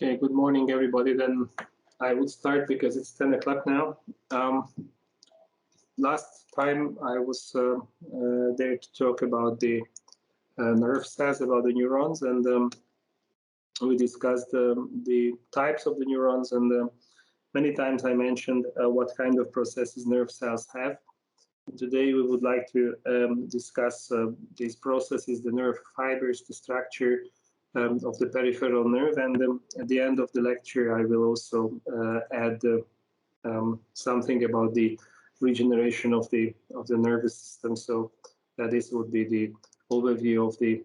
Okay, good morning, everybody. Then I would start because it's 10 o'clock now. Last time I was there to talk about the nerve cells, about the neurons, and we discussed the types of the neurons, and many times I mentioned what kind of processes nerve cells have. Today we would like to discuss these processes, the nerve fibers, the structure of the peripheral nerve, and at the end of the lecture I will also add something about the regeneration of the nervous system. So this would be the overview of the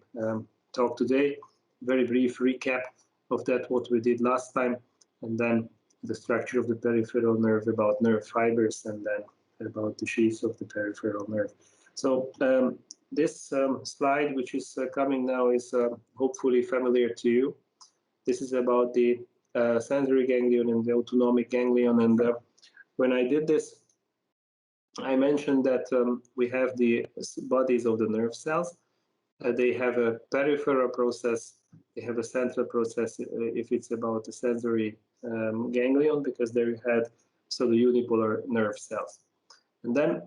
talk today. Very brief recap of that, what we did last time, and then the structure of the peripheral nerve, about nerve fibers, and then about the sheath of the peripheral nerve. So this slide, which is coming now, is hopefully familiar to you. This is about the sensory ganglion and the autonomic ganglion. And when I did this, I mentioned that we have the bodies of the nerve cells. They have a peripheral process. They have a central process if it's about the sensory ganglion, because there you had the unipolar nerve cells. And then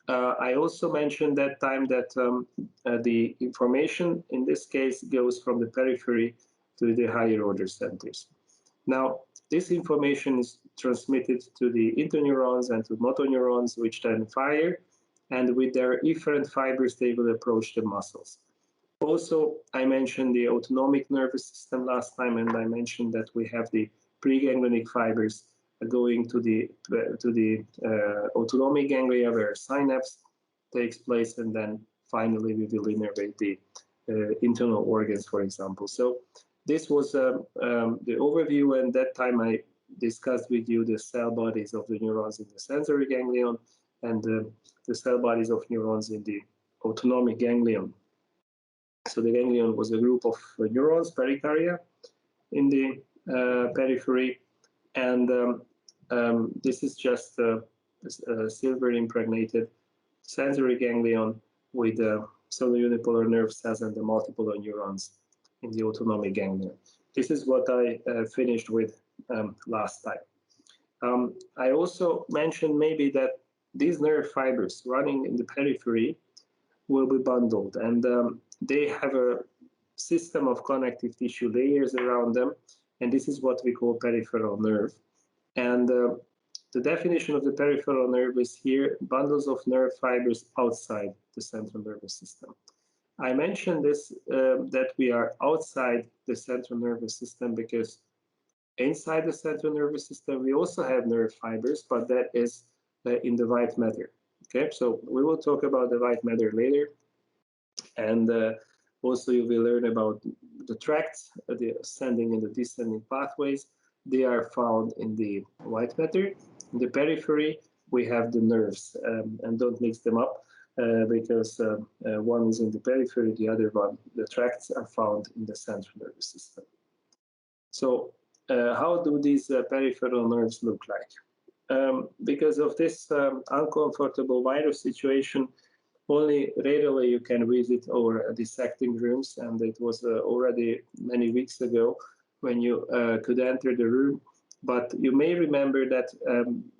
I also mentioned that time that the information in this case goes from the periphery to the higher order centers. Now, this information is transmitted to the interneurons and to motoneurons, which then fire, and with their efferent fibers, they will approach the muscles. Also, I mentioned the autonomic nervous system last time, and I mentioned that we have the preganglionic fibers going to the autonomic ganglia, where synapse takes place, and then finally we will innervate the internal organs, for example. So this was the overview, and that time I discussed with you the cell bodies of the neurons in the sensory ganglion and the cell bodies of neurons in the autonomic ganglion. So the ganglion was a group of neurons, pericardia, in the periphery, and this is just a silver impregnated sensory ganglion with the unipolar nerve cells and the multipolar neurons in the autonomic ganglion. This is what I finished with last time. I also mentioned maybe that these nerve fibers running in the periphery will be bundled, and they have a system of connective tissue layers around them, and this is what we call peripheral nerve. And the definition of the peripheral nerve is here: bundles of nerve fibers outside the central nervous system. I mentioned this, that we are outside the central nervous system, because inside the central nervous system we also have nerve fibers, but that is in the white matter. Okay, so we will talk about the white matter later, and also you will learn about the tracts, the ascending and the descending pathways. They are found in the white matter. In the periphery, we have the nerves, and don't mix them up, because one is in the periphery, the other one, the tracts, are found in the central nervous system. So how do these peripheral nerves look like? Because of this uncomfortable virus situation, only rarely you can visit our dissecting rooms, and it was already many weeks ago when you could enter the room. But you may remember that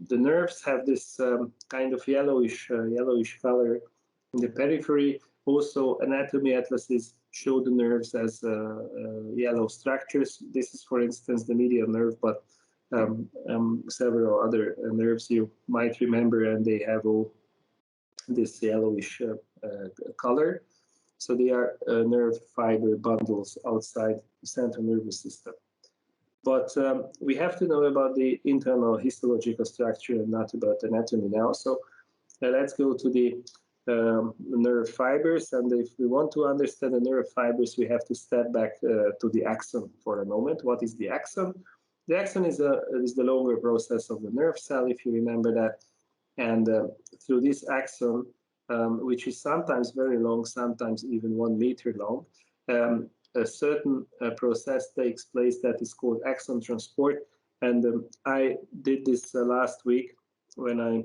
the nerves have this kind of yellowish color in the periphery. Also, anatomy atlases show the nerves as yellow structures. This is, for instance, the medial nerve, but several other nerves you might remember, and they have all this yellowish color. So they are nerve fiber bundles outside the central nervous system. But we have to know about the internal histological structure and not about anatomy now. So let's go to the nerve fibers. And if we want to understand the nerve fibers, we have to step back to the axon for a moment. What is the axon? The axon is the longer process of the nerve cell, if you remember that. And through this axon, which is sometimes very long, sometimes even 1 meter long, a certain process takes place that is called axon transport. And I did this last week when I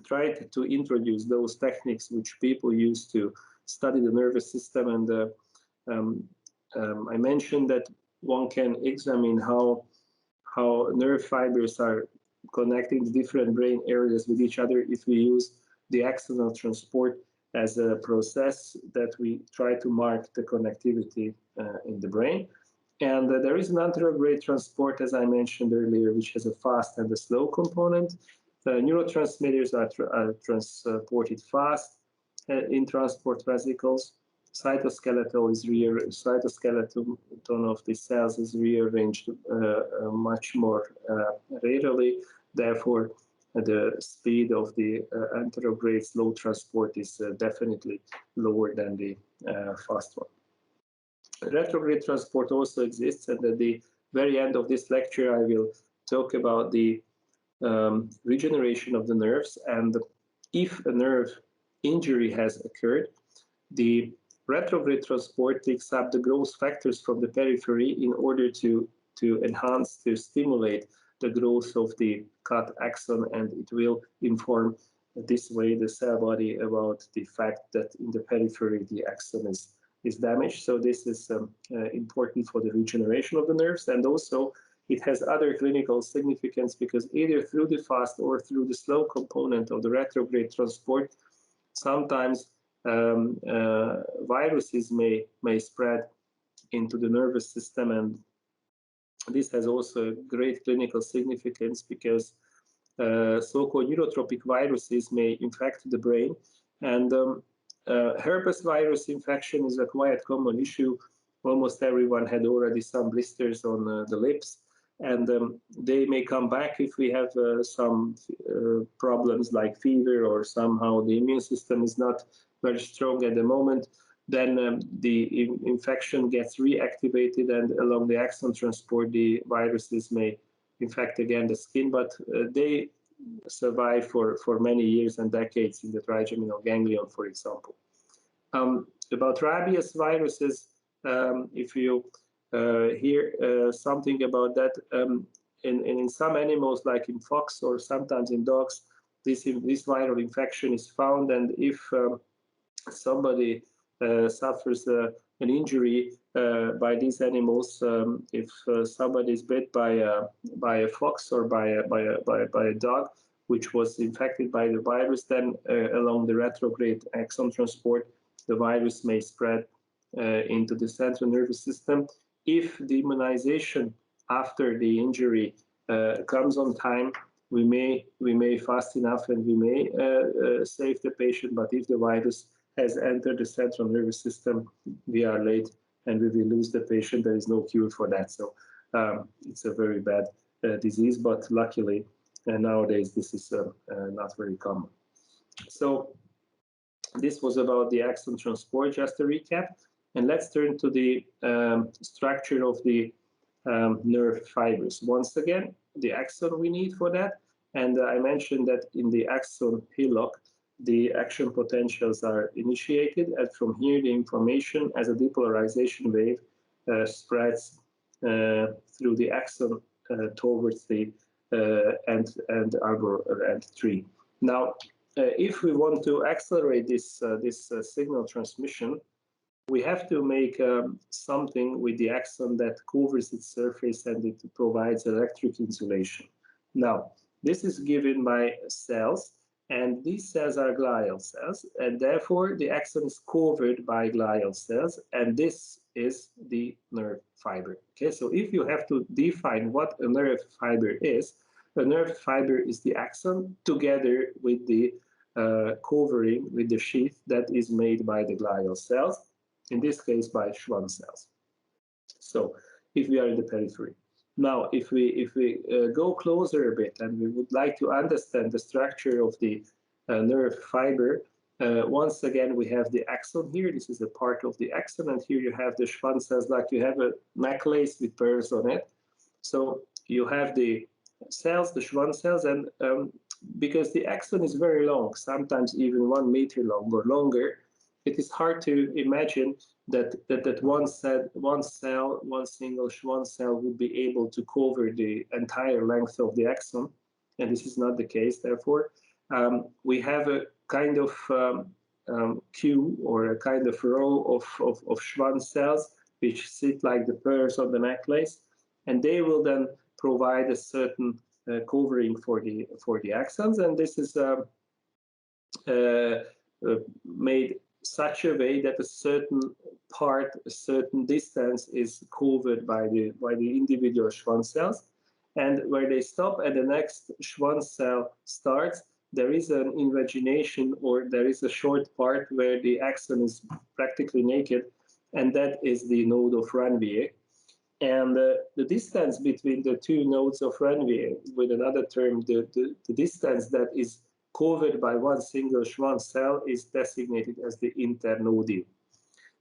tried to introduce those techniques which people use to study the nervous system. And I mentioned that one can examine how nerve fibers are connecting the different brain areas with each other if we use the axonal transport as a process that we try to mark the connectivity in the brain. And there is an anterograde transport, as I mentioned earlier, which has a fast and a slow component. Neurotransmitters are transported fast in transport vesicles. Cytoskeleton of the cells is rearranged much more rarely. Therefore, the speed of the anterograde slow transport is definitely lower than the fast one. Retrograde transport also exists, and at the very end of this lecture, I will talk about the regeneration of the nerves. And if a nerve injury has occurred, the retrograde transport takes up the growth factors from the periphery in order to enhance, to stimulate the growth of the cut axon, and it will inform this way the cell body about the fact that in the periphery the axon is damaged. So this is important for the regeneration of the nerves, and also it has other clinical significance because either through the fast or through the slow component of the retrograde transport, sometimes viruses may spread into the nervous system, and this has also great clinical significance because so-called neurotropic viruses may infect the brain, and herpes virus infection is a quite common issue. Almost everyone had already some blisters on the lips, and they may come back if we have some problems like fever, or somehow the immune system is not very strong at the moment. Then the infection gets reactivated, and along the axon transport, the viruses may infect again the skin, but they survive for many years and decades in the trigeminal ganglion, for example. About rabies viruses, if you hear something about that, in some animals, like in fox or sometimes in dogs, this viral infection is found, and if somebody suffers an injury by these animals, if somebody is bit by a fox or by a dog which was infected by the virus, then along the retrograde axon transport, the virus may spread into the central nervous system. If the immunization after the injury comes on time, we may fast enough and we may save the patient. But if the virus has entered the central nervous system, we are late and we will lose the patient. There is no cure for that. So it's a very bad disease, but luckily nowadays this is not very common. So this was about the axon transport, just a recap. And let's turn to the structure of the nerve fibers. Once again, the axon we need for that. And I mentioned that in the axon hillock, the action potentials are initiated, and from here the information as a depolarization wave spreads through the axon towards the end arbor end tree. Now, if we want to accelerate this signal transmission, we have to make something with the axon that covers its surface and it provides electric insulation. Now, this is given by cells, and these cells are glial cells, and therefore the axon is covered by glial cells, and this is the nerve fiber. Okay, so if you have to define what a nerve fiber is, a nerve fiber is the axon together with the covering, with the sheath that is made by the glial cells, in this case by Schwann cells. So if we are in the periphery. Now, if we go closer a bit and we would like to understand the structure of the nerve fiber, once again we have the axon here. This is a part of the axon, and here you have the Schwann cells, like you have a necklace with pearls on it. So you have the cells, the Schwann cells, and because the axon is very long, sometimes even 1 meter long or longer, it is hard to imagine that one single Schwann cell would be able to cover the entire length of the axon, and this is not the case. Therefore, we have a kind of queue or a kind of row of Schwann cells which sit like the pearls on the necklace, and they will then provide a certain covering for the axons, and this is made such a way that a certain part, a certain distance is covered by the individual Schwann cells, and where they stop and the next Schwann cell starts, there is an invagination, or there is a short part where the axon is practically naked, and that is the node of Ranvier. And the distance between the two nodes of Ranvier, with another term, the distance that is covered by one single Schwann cell, is designated as the internodium.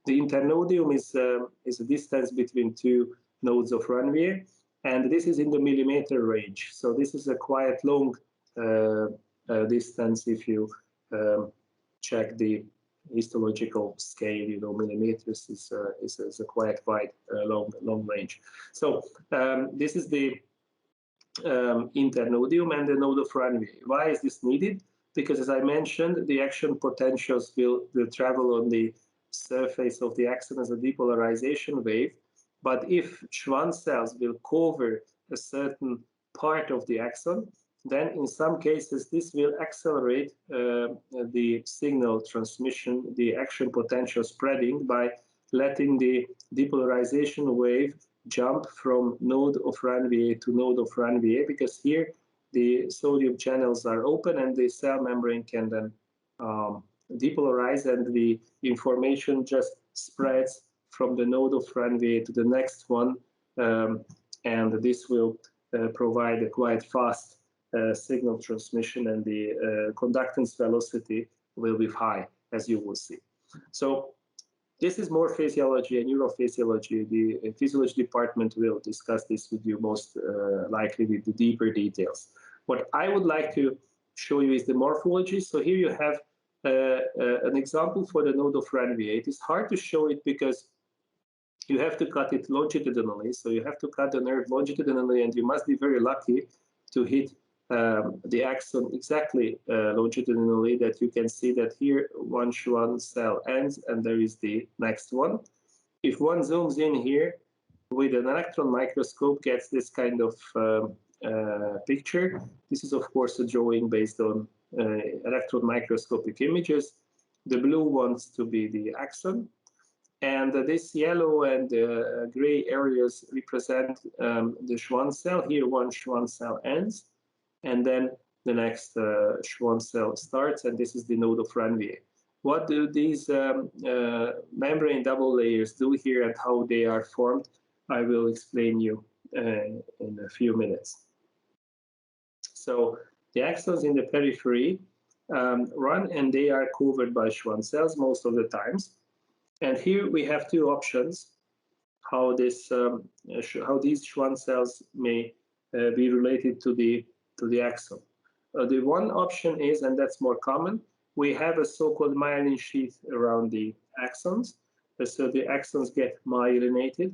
The internodium is a distance between two nodes of Ranvier, and this is in the millimeter range. So this is a quite long distance if you check the histological scale. You know, millimeters is a quite wide, long range. So this is the internodium and the node of Ranvier. Why is this needed? Because, as I mentioned, the action potentials will travel on the surface of the axon as a depolarization wave. But if Schwann cells will cover a certain part of the axon, then in some cases this will accelerate the signal transmission, the action potential spreading, by letting the depolarization wave jump from node of Ranvier to node of Ranvier, because here the sodium channels are open and the cell membrane can then depolarize, and the information just spreads from the node of Ranvier to the next one, and this will provide a quite fast signal transmission, and the conductance velocity will be high, as you will see. So this is more physiology and neurophysiology. The physiology department will discuss this with you most likely with the deeper details. What I would like to show you is the morphology. So here you have an example for the node of Ranvier. It is hard to show it because you have to cut it longitudinally. So you have to cut the nerve longitudinally, and you must be very lucky to hit the axon exactly longitudinally, that you can see that here one Schwann cell ends and there is the next one. If one zooms in here with an electron microscope, gets this kind of picture. This is of course a drawing based on electron microscopic images. The blue ones to be the axon, and this yellow and gray areas represent the Schwann cell. Here one Schwann cell ends, and then the next Schwann cell starts, and this is the node of Ranvier. What do these membrane double layers do here and how they are formed, I will explain you in a few minutes. So the axons in the periphery run, and they are covered by Schwann cells most of the times. And here we have two options how this how these Schwann cells may be related to the axon. The one option is, and that's more common, we have a so-called myelin sheath around the axons, so the axons get myelinated.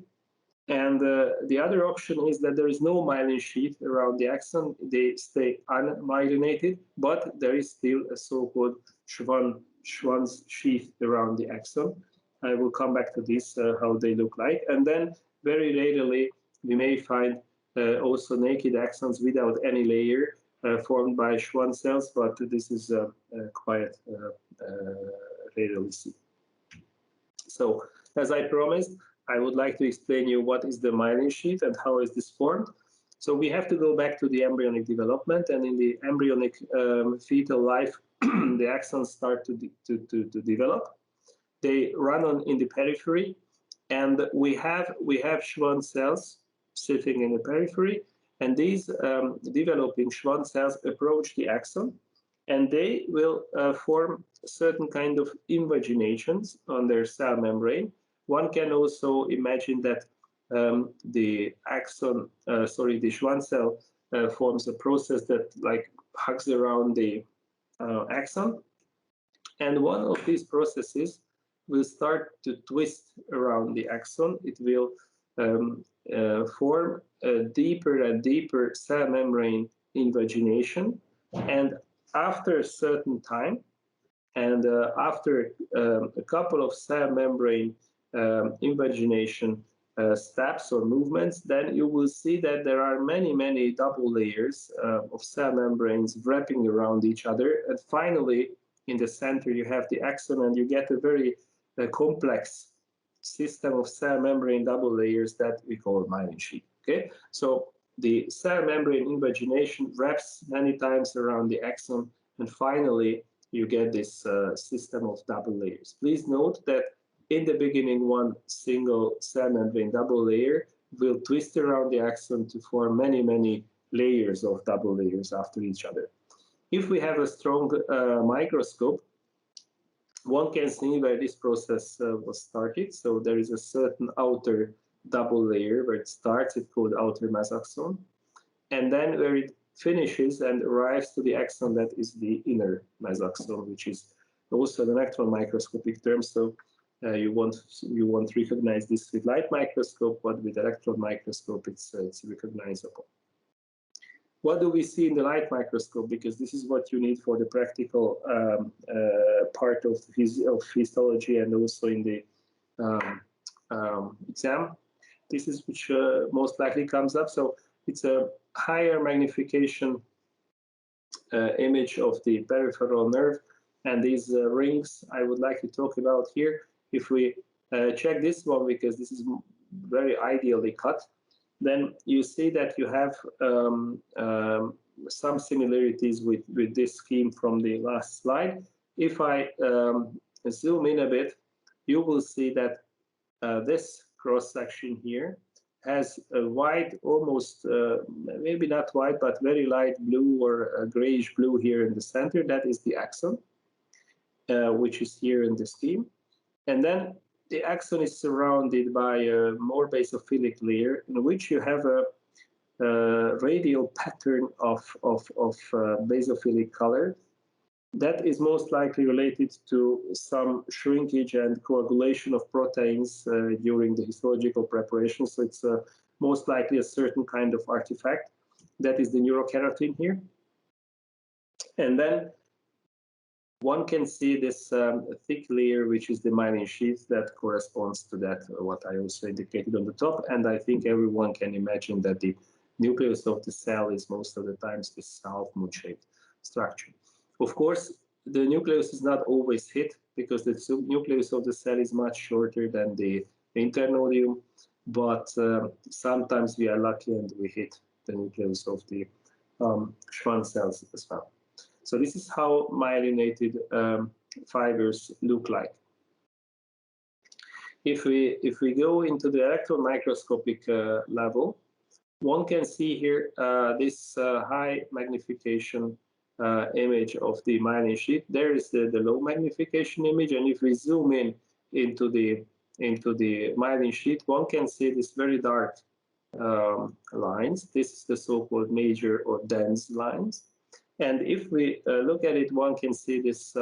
And the other option is that there is no myelin sheath around the axon; they stay unmyelinated, but there is still a so-called Schwann sheath around the axon. I will come back to this, how they look like. And then very rarely we may find also naked axons without any layer formed by Schwann cells, but this is quite rarely seen. So, as I promised, I would like to explain you what is the myelin sheath and how is this formed. So we have to go back to the embryonic development, and in the embryonic fetal life, the axons start to develop. They run in the periphery, and we have Schwann cells sitting in the periphery, and these developing Schwann cells approach the axon, and they will form certain kind of invaginations on their cell membrane. One can also imagine that the Schwann cell forms a process that like hugs around the axon, and one of these processes will start to twist around the axon. It will form a deeper and deeper cell membrane invagination, and after a certain time, and after a couple of cell membrane invagination steps or movements, then you will see that there are many double layers of cell membranes wrapping around each other. And finally, in the center, you have the axon, and you get a very complex system of cell membrane double layers that we call myelin sheath. Okay, so the cell membrane invagination wraps many times around the axon, and finally you get this system of double layers. Please note that in the beginning, one single cell membrane double layer will twist around the axon to form many layers of double layers after each other. If we have a strong microscope, one can see where this process was started. So there is a certain outer double layer where it starts, it's called outer mesaxon. And then where it finishes and arrives to the axon, that is the inner mesaxon, which is also an electron microscopic term. So you won't recognize this with light microscope, but with electron microscope, it's recognizable. What do we see in the light microscope? Because this is what you need for the practical part of histology and also in the exam. This is which most likely comes up. So it's a higher magnification image of the peripheral nerve, and these rings I would like to talk about here. If we check this one, because this is very ideally cut, then you see that you have some similarities with this scheme from the last slide. If I zoom in a bit, you will see that this cross section here has a white, almost maybe not white, but very light blue or grayish blue here in the center. That is the axon, which is here in the scheme. And then the axon is surrounded by a more basophilic layer in which you have a radial pattern of basophilic color. That is most likely related to some shrinkage and coagulation of proteins during the histological preparation. So it's most likely a certain kind of artifact. That is the neurokeratin here. And then one can see this thick layer, which is the myelin sheath, that corresponds to that, what I also indicated on the top. And I think everyone can imagine that the nucleus of the cell is most of the times this half-moon-shaped structure. Of course, the nucleus is not always hit, because the nucleus of the cell is much shorter than the internodium, but sometimes we are lucky and we hit the nucleus of the Schwann cells as well. So this is how myelinated fibers look like. If we go into the electron microscopic level, one can see here this high magnification image of the myelin sheath. There is the low magnification image, and if we zoom in into the myelin sheath, one can see this very dark lines. This is the so-called major or dense lines. And if we look at it, one can see this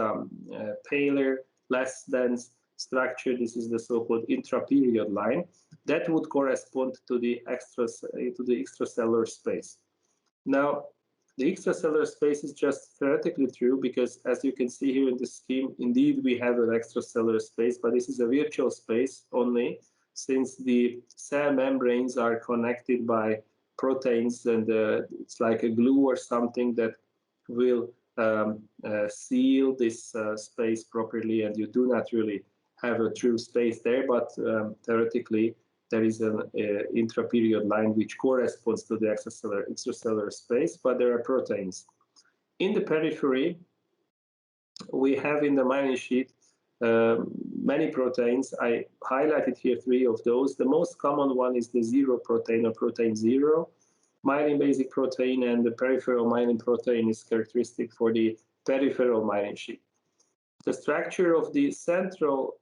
paler, less dense structure. This is the so-called intraperiod line. That would correspond to the extracellular space. Now, the extracellular space is just theoretically true, because as you can see here in the scheme, indeed we have an extracellular space, but this is a virtual space only, since the cell membranes are connected by proteins, and it's like a glue or something that will seal this space properly, and you do not really have a true space there, but theoretically there is an intraperiod line which corresponds to the extracellular space, but there are proteins. In the periphery, we have in the myelin sheath many proteins. I highlighted here 3 of those. The most common one is the 0 protein, or protein 0. Myelin basic protein and the peripheral myelin protein is characteristic for the peripheral myelin sheath. The structure of the central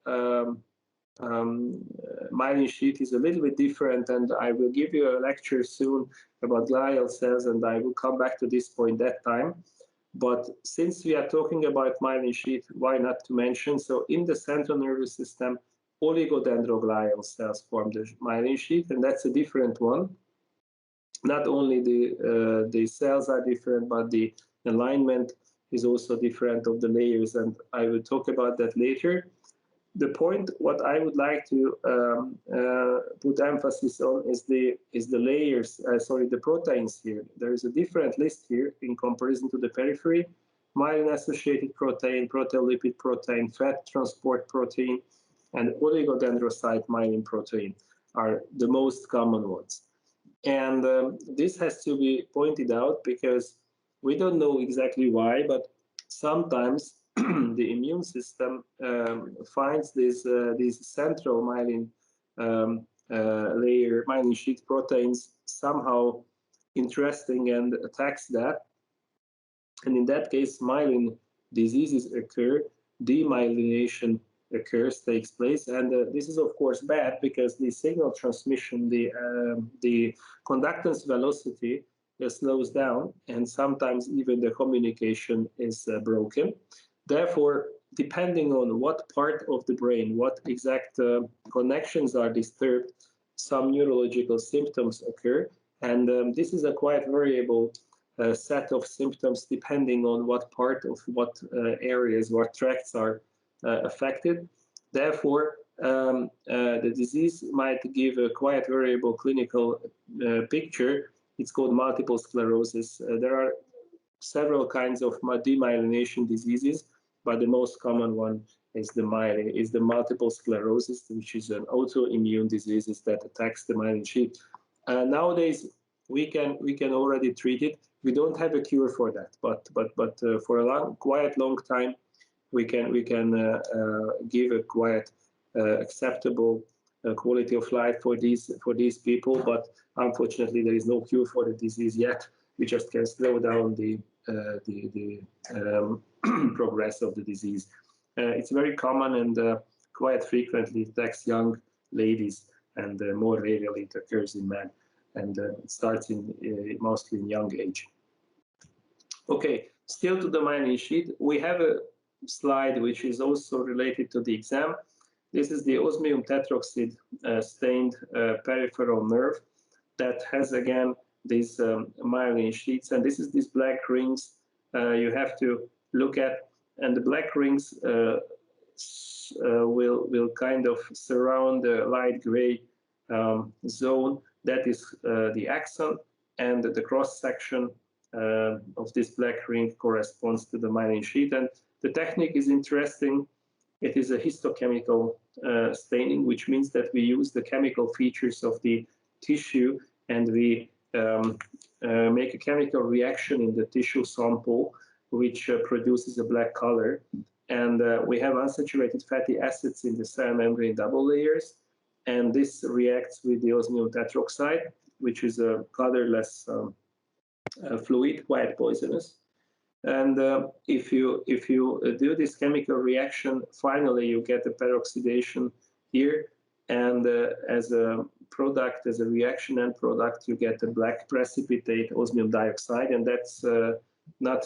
myelin sheath is a little bit different, and I will give you a lecture soon about glial cells, and I will come back to this point that time. But since we are talking about myelin sheath, why not to mention? So in the central nervous system, oligodendroglial cells form the myelin sheath, and that's a different one. Not only the cells are different, but the alignment is also different of the layers, and I will talk about that later. the point what I would like to put emphasis on is the layers, sorry, the proteins here. There is a different list here in comparison to the periphery. Myelin-associated protein, proteolipid protein, fat transport protein, and oligodendrocyte myelin protein are the most common ones. And this has to be pointed out because we don't know exactly why, but sometimes the immune system finds these central myelin layer, myelin sheath proteins somehow interesting and attacks that. And in that case, myelin diseases occur, demyelination takes place, and this is of course bad because the signal transmission, the conductance velocity slows down, and sometimes even the communication is broken. Therefore, depending on what part of the brain, what exact connections are disturbed, some neurological symptoms occur, and this is a quite variable set of symptoms depending on what part of what areas, what tracts are affected. Therefore, the disease might give a quite variable clinical picture. It's called multiple sclerosis. There are several kinds of demyelination diseases, but the most common one is the multiple sclerosis, which is an autoimmune disease that attacks the myelin sheath. Nowadays, we can already treat it. We don't have a cure for that, but for a quite long time, we can give a quite acceptable quality of life for these people. But unfortunately, there is no cure for the disease yet. We just can slow down the progress of the disease. It's very common and quite frequently attacks young ladies, and more rarely it occurs in men, and it starts mostly in young age. Okay, still to the myelin sheath, we have a slide which is also related to the exam. This is the osmium tetroxide stained peripheral nerve that has again these myelin sheaths, and this is these black rings you have to look at, and the black rings will kind of surround the light gray zone that is the axon, and the cross section of this black ring corresponds to the myelin sheath. And the technique is interesting. It is a histochemical staining, which means that we use the chemical features of the tissue, and we make a chemical reaction in the tissue sample, which produces a black color. And we have unsaturated fatty acids in the cell membrane double layers, and this reacts with the osmium tetroxide, which is a colorless fluid, quite poisonous. And if you do this chemical reaction, finally you get a peroxidation here, and as a product, as a reaction end product, you get a black precipitate osmium dioxide, and that's not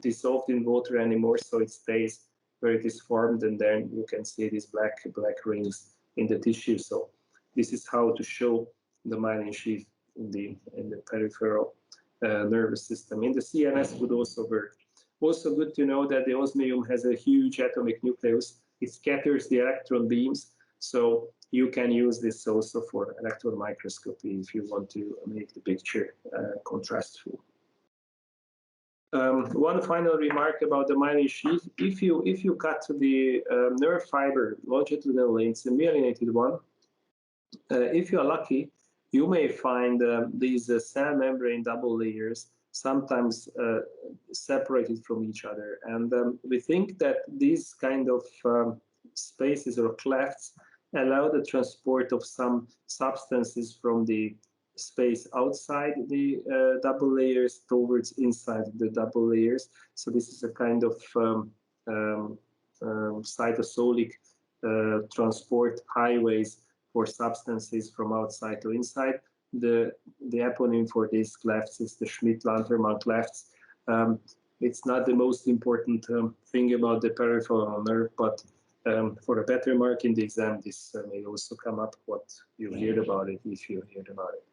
dissolved in water anymore, so it stays where it is formed, and then you can see these black rings in the tissue. So this is how to show the myelin sheath in the peripheral nervous system. In the CNS would also work. Also good to know that the osmium has a huge atomic nucleus. It scatters the electron beams, so you can use this also for electron microscopy if you want to make the picture contrastful. One final remark about the myelin sheath: if you cut the nerve fiber longitudinally, it's a myelinated one. If you are lucky, you may find these cell membrane double layers sometimes separated from each other. And we think that these kind of spaces or clefts allow the transport of some substances from the space outside the double layers towards inside the double layers. So this is a kind of cytosolic transport highways for substances from outside to inside. The eponym for these clefts is the Schmidt-Lantermann clefts. It's not the most important thing about the peripheral nerve, but for a better mark in the exam, this may also come up, what you heard about it, if you heard about it.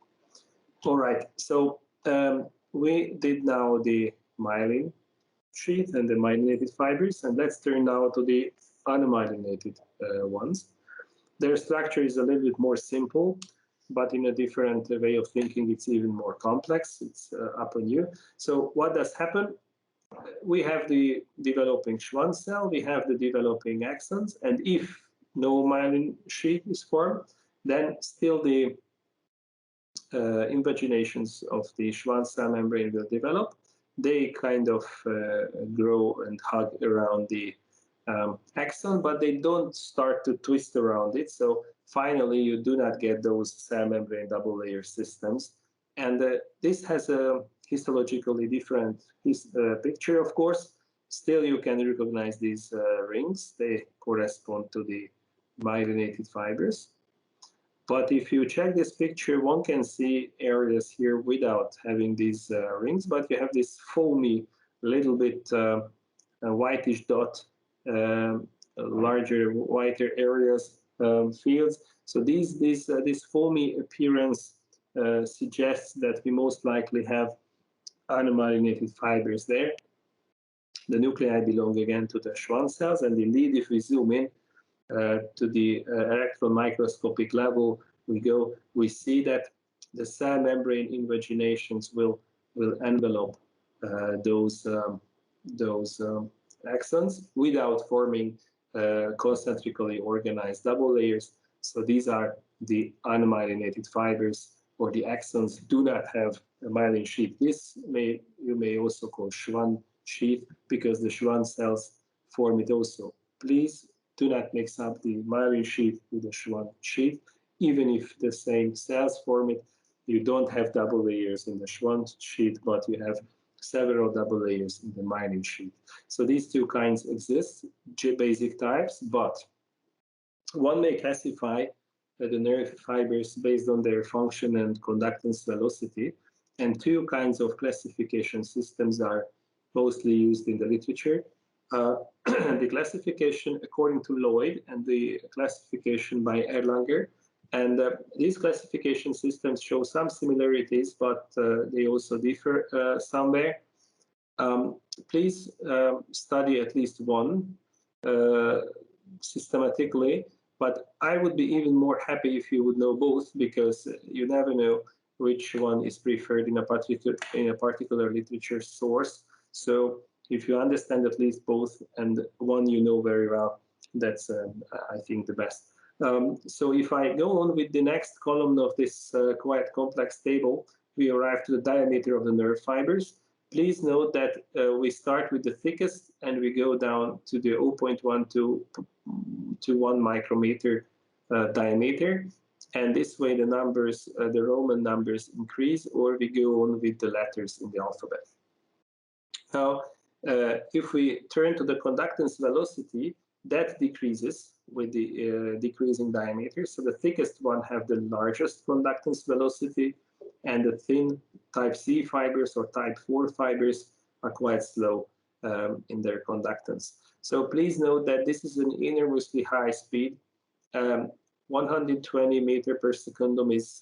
All right, so we did now the myelin sheath and the myelinated fibers, and let's turn now to the unmyelinated ones. Their structure is a little bit more simple, but in a different way of thinking, it's even more complex. It's up on you. So what does happen? We have the developing Schwann cell, we have the developing axons, and if no myelin sheath is formed, then still the invaginations of the Schwann cell membrane will develop. They kind of grow and hug around the axon, but they don't start to twist around it. So finally, you do not get those cell membrane double layer systems. And this has a histologically different picture, of course. Still, you can recognize these rings. They correspond to the myelinated fibers. But if you check this picture, one can see areas here without having these rings, but you have this foamy, little bit whitish dot, larger, whiter areas, fields. So this foamy appearance suggests that we most likely have unmyelinated fibers there. The nuclei belong again to the Schwann cells, and indeed, if we zoom in to the electron microscopic level, we see that the cell membrane invaginations will envelop those axons without forming concentrically organized double layers. So these are the unmyelinated fibers, or the axons do not have a myelin sheath. This you may also call Schwann sheath, because the Schwann cells form it also. Please do not mix up the myelin sheath with the Schwann sheath. Even if the same cells form it, you don't have double layers in the Schwann sheath, but you have several double layers in the myelin sheath. So these two kinds exist, basic types, but one may classify the nerve fibers based on their function and conductance velocity, and two kinds of classification systems are mostly used in the literature. The classification according to Lloyd and the classification by Erlanger. And these classification systems show some similarities, but they also differ somewhere. Please study at least one systematically, but I would be even more happy if you would know both, because you never know which one is preferred in a particular literature source. So if you understand at least both and one you know very well, that's I think the best. So if I go on with the next column of this quite complex table, we arrive to the diameter of the nerve fibers. Please note that we start with the thickest and we go down to the 0.1 to 1 micrometer diameter. And this way the numbers, the Roman numbers increase, or we go on with the letters in the alphabet. Now, if we turn to the conductance velocity, that decreases with the decreasing diameter. So the thickest one have the largest conductance velocity, and the thin type C fibers or type 4 fibers are quite slow in their conductance. So please note that this is an enormously high speed. 120 meter per secondum is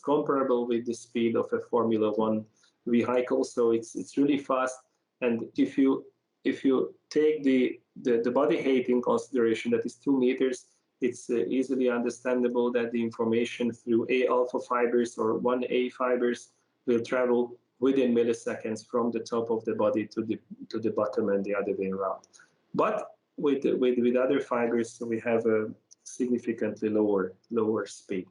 comparable with the speed of a Formula One vehicle. So it's really fast. And if you take the body height in consideration, that is 2 meters, it's easily understandable that the information through A alpha fibers or 1A fibers will travel within milliseconds from the top of the body to the bottom and the other way around. But with other fibers, we have a significantly lower speed.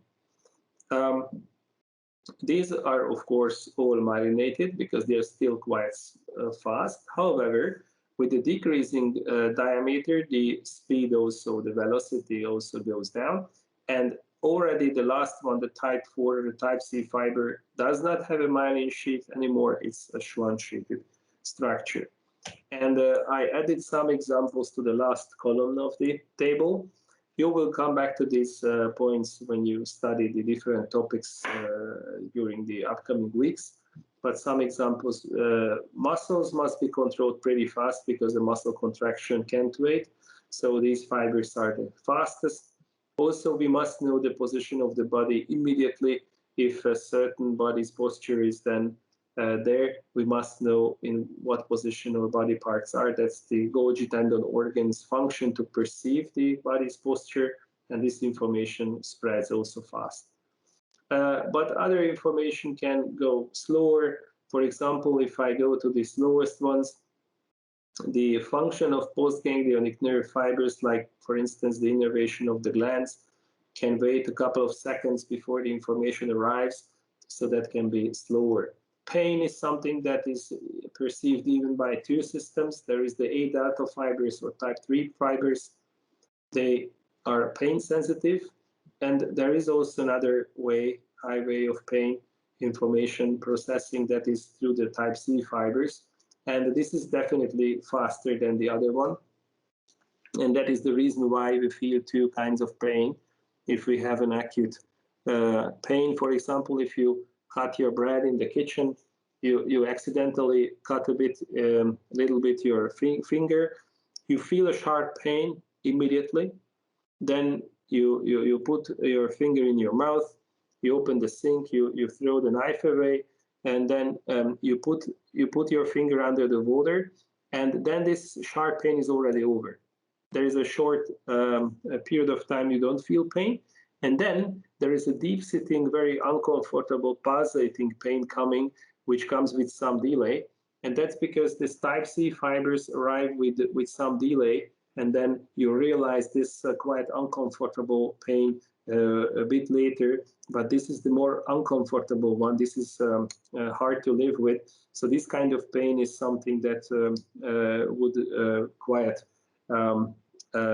These are, of course, all myelinated because they are still quite fast. However, with the decreasing diameter, the speed also, the velocity also goes down. And already the last one, the type 4, the type C fiber, does not have a myelin sheath anymore. It's a Schwann-sheathed structure. And I added some examples to the last column of the table. You will come back to these points when you study the different topics during the upcoming weeks. But some examples, muscles must be controlled pretty fast because the muscle contraction can't wait. So these fibers are the fastest. Also, we must know the position of the body immediately if a certain body's posture is then There we must know in what position our body parts are. That's the Golgi tendon organ's function to perceive the body's posture, and this information spreads also fast. But other information can go slower. For example, if I go to the slowest ones, the function of postganglionic nerve fibers, like for instance the innervation of the glands, can wait a couple of seconds before the information arrives, so that can be slower. Pain is something that is perceived even by two systems. There is the A delta fibers or type 3 fibers. They are pain sensitive, and there is also another highway of pain information processing, that is through the type C fibers. And this is definitely faster than the other one. And that is the reason why we feel two kinds of pain. If we have an acute pain, for example, if you cut your bread in the kitchen, you accidentally cut a little bit your finger, you feel a sharp pain immediately. Then you put your finger in your mouth, you open the sink, you throw the knife away, and then you put your finger under the water, and then this sharp pain is already over. There is a short period of time you don't feel pain, and then there is a deep-sitting, very uncomfortable, pulsating pain coming, which comes with some delay, and that's because these type C fibers arrive with some delay, and then you realize this quite uncomfortable pain a bit later, but this is the more uncomfortable one. This is hard to live with. So this kind of pain is something that would quite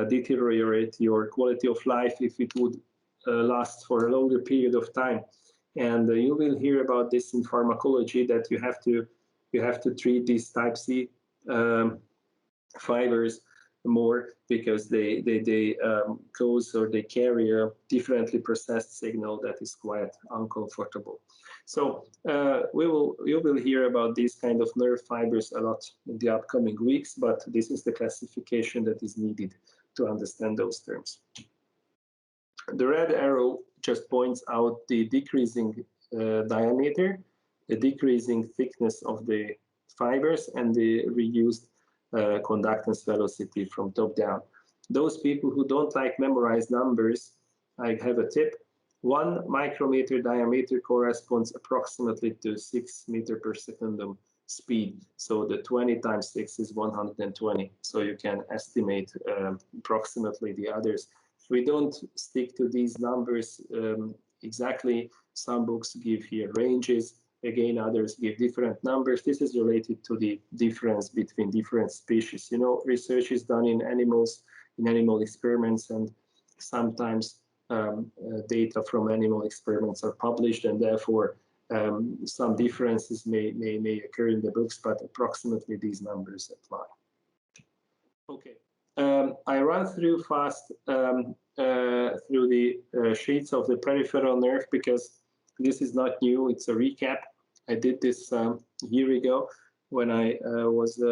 deteriorate your quality of life if it would last for a longer period of time. And you will hear about this in pharmacology, that you have to treat these type C fibers more, because they cause, or they carry a differently processed signal that is quite uncomfortable. So you will hear about these kind of nerve fibers a lot in the upcoming weeks, but this is the classification that is needed to understand those terms. The red arrow just points out the decreasing diameter, the decreasing thickness of the fibers, and the reduced conductance velocity from top down. Those people who don't like memorize numbers, I have a tip. 1 micrometer diameter corresponds approximately to 6 meter per second speed. So the 20 times 6 is 120. So you can estimate approximately the others. We don't stick to these numbers exactly. Some books give here ranges. Again, others give different numbers. This is related to the difference between different species. You know, research is done in animals, in animal experiments, and sometimes data from animal experiments are published, and therefore some differences may occur in the books, but approximately these numbers apply. Okay, I run through fast through the sheets of the peripheral nerve, because this is not new, it's a recap. I did this a year ago when I was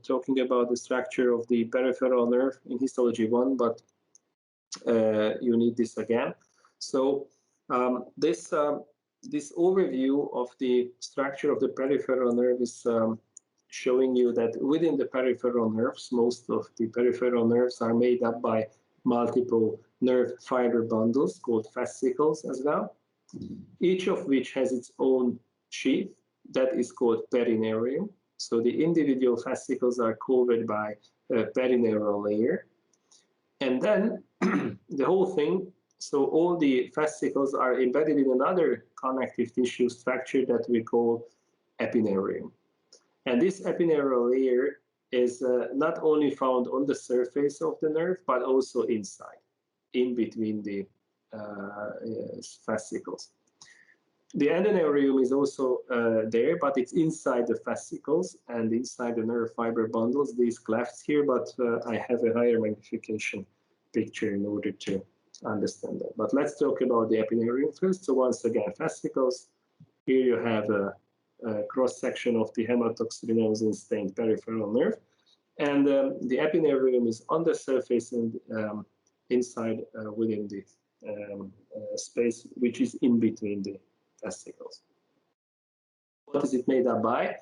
talking about the structure of the peripheral nerve in Histology 1, but you need this again. So this overview of the structure of the peripheral nerve is showing you that within the peripheral nerves, most of the peripheral nerves are made up by multiple nerve fiber bundles called fascicles as well, each of which has its own sheath that is called perineurium. So the individual fascicles are covered by a perineural layer. And then the whole thing, so all the fascicles are embedded in another connective tissue structure that we call epineurium. And this epineural layer is not only found on the surface of the nerve, but also inside, in between the fascicles. The endoneurium is also there, but it's inside the fascicles and inside the nerve fiber bundles, these clefts here, but I have a higher magnification picture in order to understand that. But let's talk about the epineurium first. So once again, fascicles. Here you have a cross-section of the hematoxylinosin-stained peripheral nerve. And the epineurium is on the surface and inside within the space, which is in between the fascicles. What is it made up by?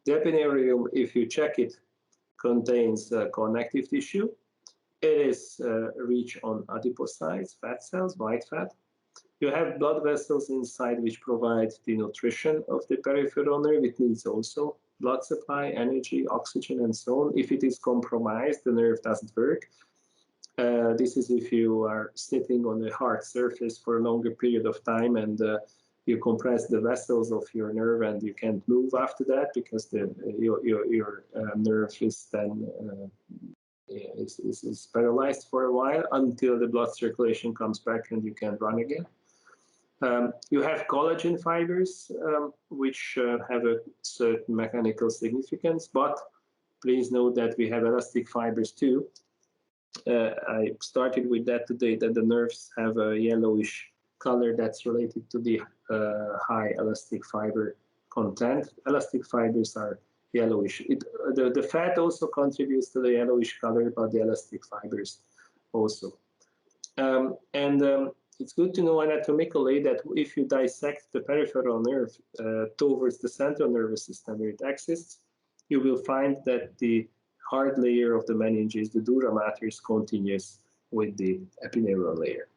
The epineurium, if you check it, contains connective tissue. It is rich on adipocytes, fat cells, white fat. You have blood vessels inside which provide the nutrition of the peripheral nerve. It needs also blood supply, energy, oxygen, and so on. If it is compromised, the nerve doesn't work. This is if you are sitting on a hard surface for a longer period of time and you compress the vessels of your nerve and you can't move after that because your nerve is then is paralyzed for a while until the blood circulation comes back and you can run again. You have collagen fibers, which have a certain mechanical significance, but please note that we have elastic fibers too. I started with that today, that the nerves have a yellowish color that's related to the high elastic fiber content. Elastic fibers are yellowish. The fat also contributes to the yellowish color, but the elastic fibers also. It's good to know anatomically that if you dissect the peripheral nerve towards the central nervous system where it exists, you will find that the hard layer of the meninges, the dura mater, is continuous with the epineural layer.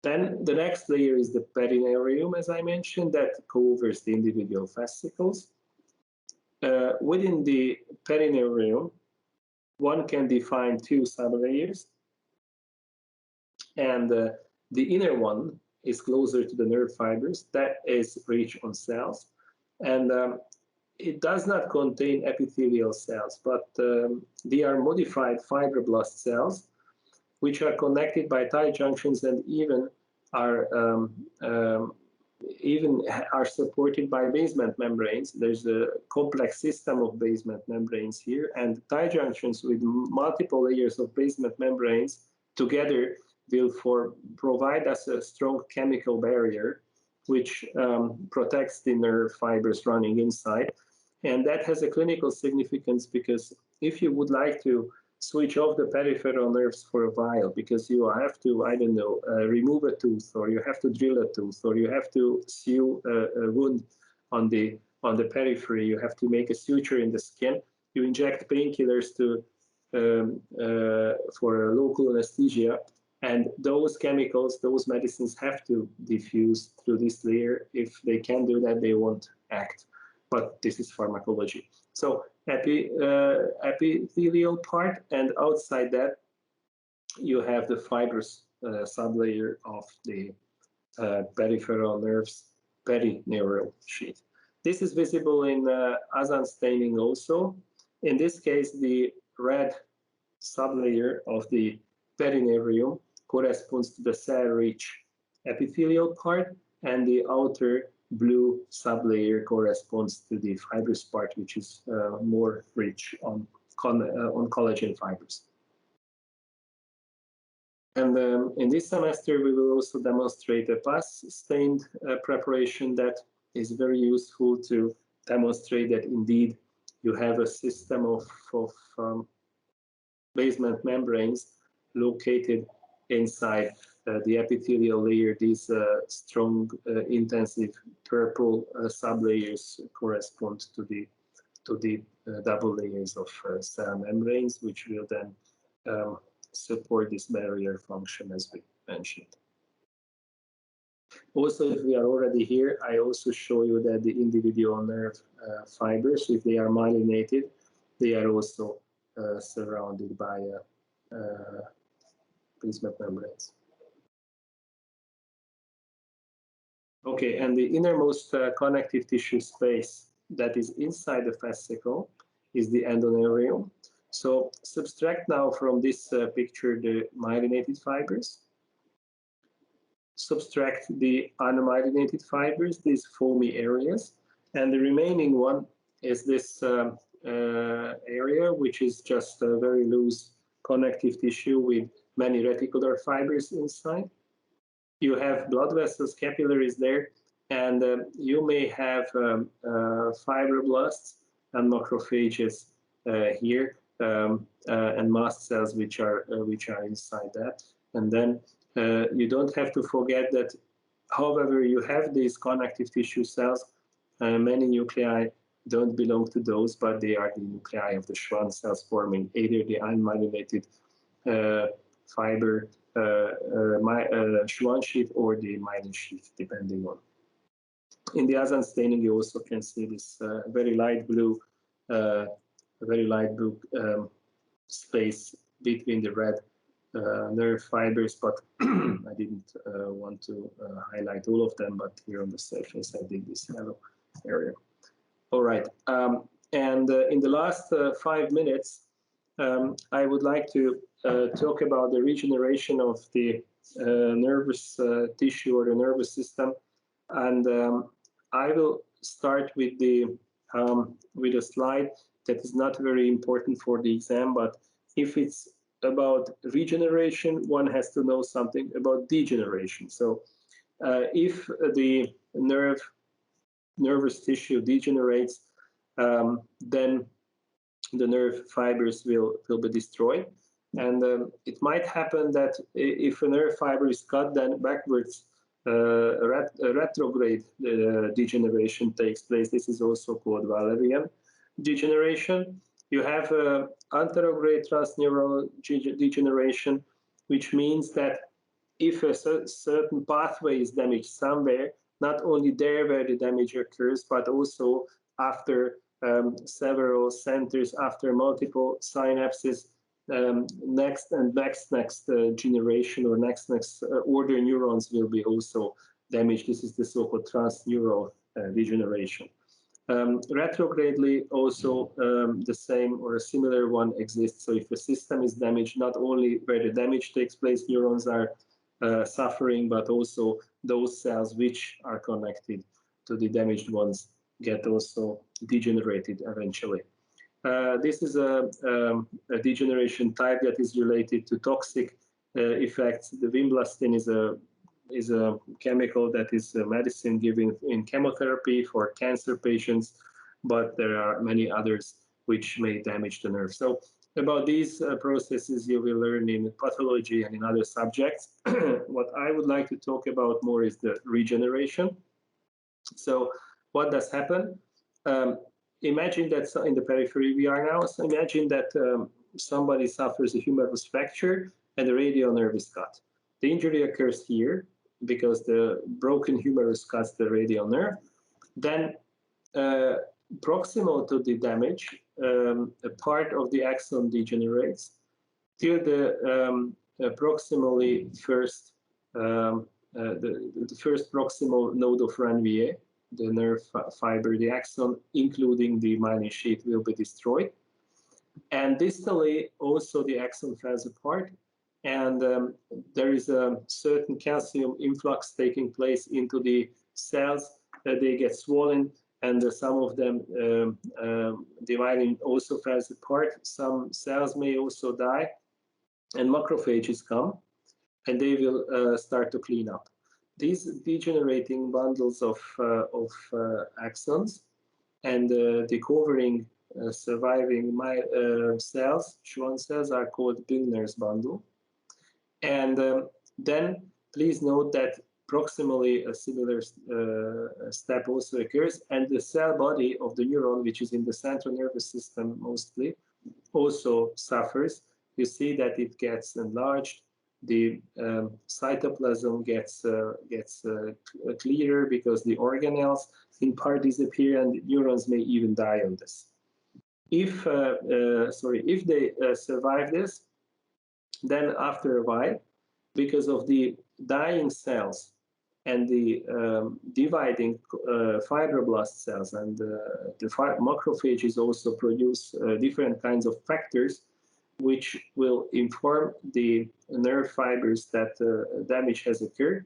Then the next layer is the perineurium, as I mentioned, that covers the individual fascicles. Within the perineurium, one can define two sublayers, and the inner one is closer to the nerve fibers, that is rich on cells, and it does not contain epithelial cells, but they are modified fibroblast cells, which are connected by tight junctions and even are supported by basement membranes. There's a complex system of basement membranes here, and tight junctions with multiple layers of basement membranes together will provide us a strong chemical barrier which protects the nerve fibers running inside. And that has a clinical significance because if you would like to switch off the peripheral nerves for a while because you have to, I don't know, remove a tooth, or you have to drill a tooth, or you have to sew a wound on the periphery, you have to make a suture in the skin, you inject painkillers for a local anesthesia, and those chemicals, those medicines have to diffuse through this layer. If they can't do that, they won't act. But this is pharmacology. So epithelial part, and outside that, you have the fibrous sublayer of the peripheral nerves, perineural sheath. This is visible in Axon staining also. In this case, the red sublayer of the perineurium corresponds to the cell-rich epithelial part, and the outer blue sublayer corresponds to the fibrous part, which is more rich on collagen fibers. And in this semester, we will also demonstrate a pus-stained preparation that is very useful to demonstrate that indeed you have a system of basement membranes located inside the epithelial layer. These strong, intensive purple sublayers correspond to the double layers of cell membranes, which will then support this barrier function, as we mentioned. Also, if we are already here, I also show you that the individual nerve fibers, if they are myelinated, they are also surrounded by basement membranes. Okay, and the innermost connective tissue space that is inside the fascicle is the endoneurium. So subtract now from this picture the myelinated fibers. Subtract the unmyelinated fibers, these foamy areas, and the remaining one is this area, which is just a very loose connective tissue with many reticular fibers inside. You have blood vessels, capillaries there, and you may have fibroblasts and macrophages here, and mast cells which are inside that. And then you don't have to forget that, however, you have these connective tissue cells, Many nuclei don't belong to those, but they are the nuclei of the Schwann cells forming either the unmyelinated fiber Schwann sheath or the myelin sheath, depending on. In the Axon staining, you also can see this very light blue space between the red nerve fibers, but I didn't want to highlight all of them, but here on the surface I did this yellow area. All right, and in the last 5 minutes, I would like to talk about the regeneration of the nervous tissue or the nervous system, and I will start with a slide that is not very important for the exam, but if it's about regeneration, one has to know something about degeneration. So if the nervous tissue degenerates, then the nerve fibers will be destroyed. And it might happen that if a nerve fiber is cut, then backwards retrograde degeneration takes place. This is also called Wallerian degeneration. You have anterograde transneural degeneration, which means that if a certain pathway is damaged somewhere, not only there where the damage occurs, but also after several centers, after multiple synapses, next generation or next order neurons will be also damaged. This is the so-called transneural degeneration. Retrogradely, also the same or a similar one exists. So if a system is damaged, not only where the damage takes place, neurons are suffering, but also those cells which are connected to the damaged ones get also degenerated eventually. This is a degeneration type that is related to toxic effects. The vinblastine is a chemical that is a medicine given in chemotherapy for cancer patients, but there are many others which may damage the nerve. So about these processes you will learn in pathology and in other subjects. What I would like to talk about more is the regeneration. So what does happen? Imagine that in the periphery we are now. So imagine that somebody suffers a humerus fracture and the radial nerve is cut. The injury occurs here because the broken humerus cuts the radial nerve. Then proximal to the damage, a part of the axon degenerates till the proximally first, the first proximal node of Ranvier, the nerve fiber, the axon, including the myelin sheath, will be destroyed. And distally, also the axon falls apart, and there is a certain calcium influx taking place into the cells. They get swollen, and some of them, the myelin also falls apart. Some cells may also die, and macrophages come, and they will start to clean up. These degenerating bundles of axons and the covering surviving cells, Schwann cells, are called Büngner's bundle. And then please note that proximally a similar step also occurs, and the cell body of the neuron, which is in the central nervous system mostly, also suffers. You see that it gets enlarged. The cytoplasm gets clearer because the organelles in part disappear, and neurons may even die on this. If they survive this, then after a while, because of the dying cells and the dividing fibroblast cells, and the macrophages also produce different kinds of factors which will inform the nerve fibers that damage has occurred.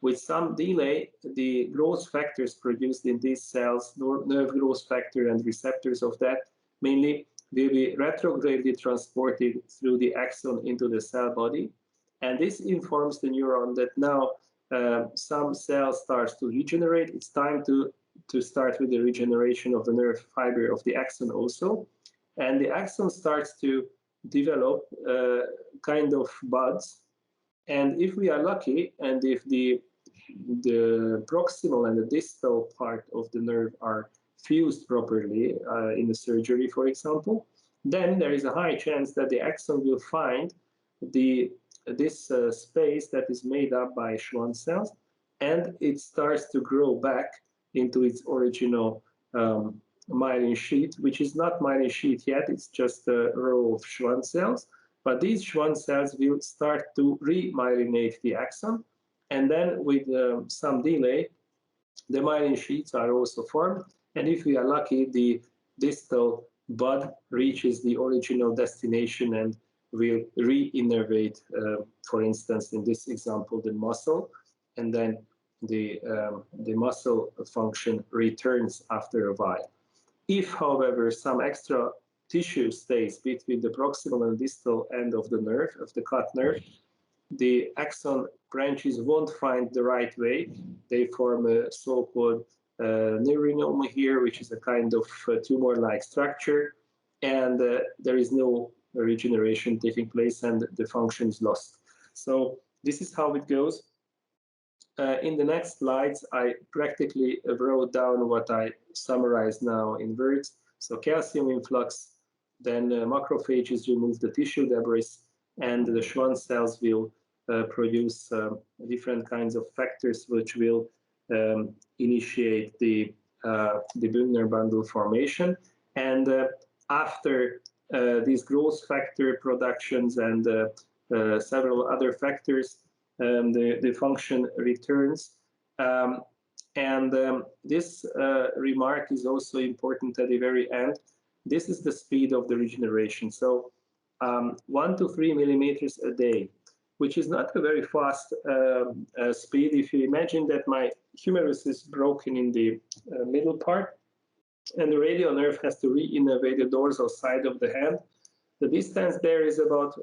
With some delay, the growth factors produced in these cells, nerve growth factor and receptors of that, mainly will be retrogradely transported through the axon into the cell body. And this informs the neuron that now some cell starts to regenerate. It's time to start with the regeneration of the nerve fiber of the axon also. And the axon starts to develop kind of buds. And if we are lucky, and if the the proximal and the distal part of the nerve are fused properly in the surgery, for example, then there is a high chance that the axon will find this space that is made up by Schwann cells, and it starts to grow back into its original myelin sheath, which is not myelin sheath yet, it's just a row of Schwann cells. But these Schwann cells will start to remyelinate the axon, and then with some delay, the myelin sheaths are also formed, and if we are lucky, the distal bud reaches the original destination and will re-innervate, for instance, in this example, the muscle, and then the muscle function returns after a while. If, however, some extra tissue stays between the proximal and distal end of the nerve, of the cut nerve, the axon branches won't find the right way. They form a so-called neuroanatomy here, which is a kind of tumor-like structure, and there is no regeneration taking place, and the function is lost. So this is how it goes. In the next slides, I practically wrote down what I summarized now in words. So calcium influx, then macrophages remove the tissue debris, and the Schwann cells will produce different kinds of factors which will initiate the Bündner bundle formation. And after these growth factor productions and several other factors, the function returns. This remark is also important at the very end. This is the speed of the regeneration. So 1 to 3 millimeters a day, which is not a very fast speed. If you imagine that my humerus is broken in the middle part, and the radial nerve has to re-innervate the dorsal side of the hand, the distance there is about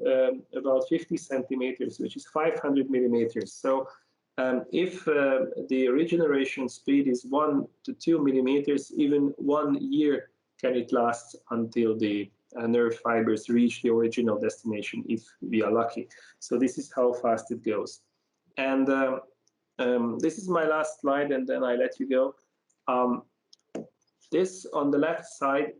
50 centimeters, which is 500 millimeters. So if the regeneration speed is 1 to 2 millimeters, even 1 year can it last until the nerve fibers reach the original destination, if we are lucky. So this is how fast it goes. And this is my last slide, and then I let you go. This on the left side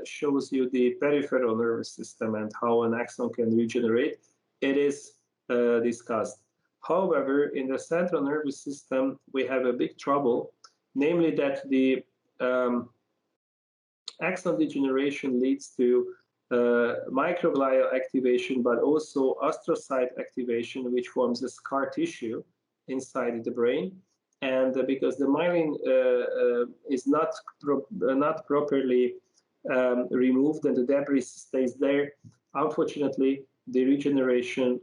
shows you the peripheral nervous system and how an axon can regenerate. It is discussed. However, in the central nervous system, we have a big trouble, namely that the axon degeneration leads to microglial activation, but also astrocyte activation, which forms a scar tissue inside the brain. And because the myelin is not properly removed and the debris stays there, unfortunately, the regeneration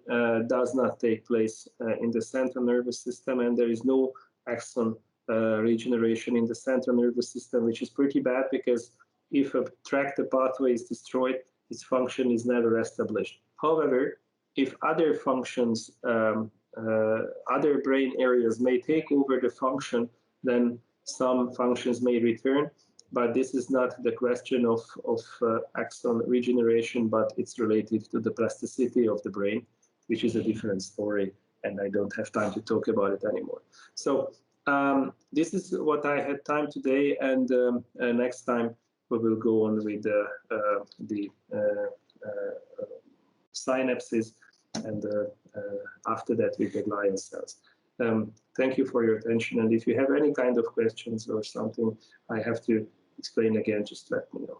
does not take place in the central nervous system, and there is no axon regeneration in the central nervous system, which is pretty bad, because if a tract, the pathway is destroyed, its function is never established. However, if other functions, other brain areas may take over the function, then some functions may return. But this is not the question of axon regeneration, but it's related to the plasticity of the brain, which is a different story, and I don't have time to talk about it anymore. So this is what I had time today, and next time we will go on with the synapses, and after that with the glial cells. Thank you for your attention, and if you have any kind of questions or something I have to explain again, just let me know.